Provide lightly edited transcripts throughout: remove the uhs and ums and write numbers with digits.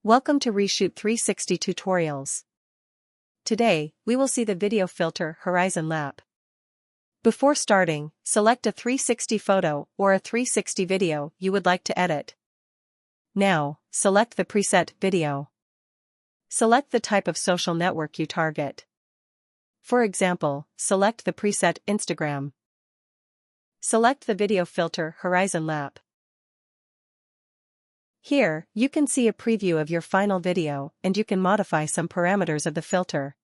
Welcome to ReShoot 360 tutorials. Today, we will see the video filter Horizon Lap. Before starting, select a 360 photo or a 360 video you would like to edit. Now, select the preset video. Select the type of social network you target. For example, select the preset Instagram. Select the video filter Horizon Lap. Here, you can see a preview of your final video and you can modify some parameters of the filter.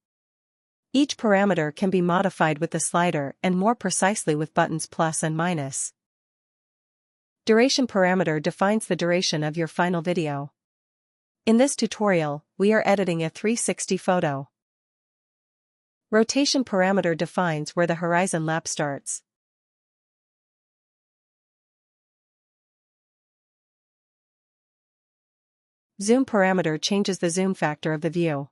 Each parameter can be modified with the slider and more precisely with buttons plus and minus. Duration parameter defines the duration of your final video. In this tutorial, we are editing a 360 photo. Rotation parameter defines where the horizon lap starts. Zoom parameter changes the zoom factor of the view.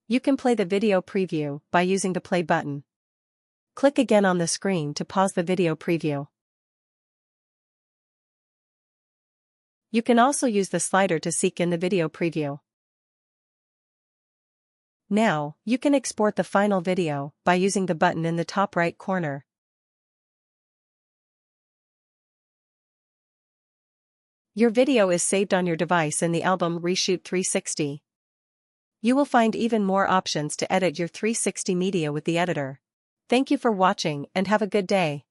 You can play the video preview by using the play button. Click again on the screen to pause the video preview. You can also use the slider to seek in the video preview. Now, you can export the final video by using the button in the top right corner. Your video is saved on your device in the album ReShoot 360. You will find even more options to edit your 360 media with the editor. Thank you for watching and have a good day.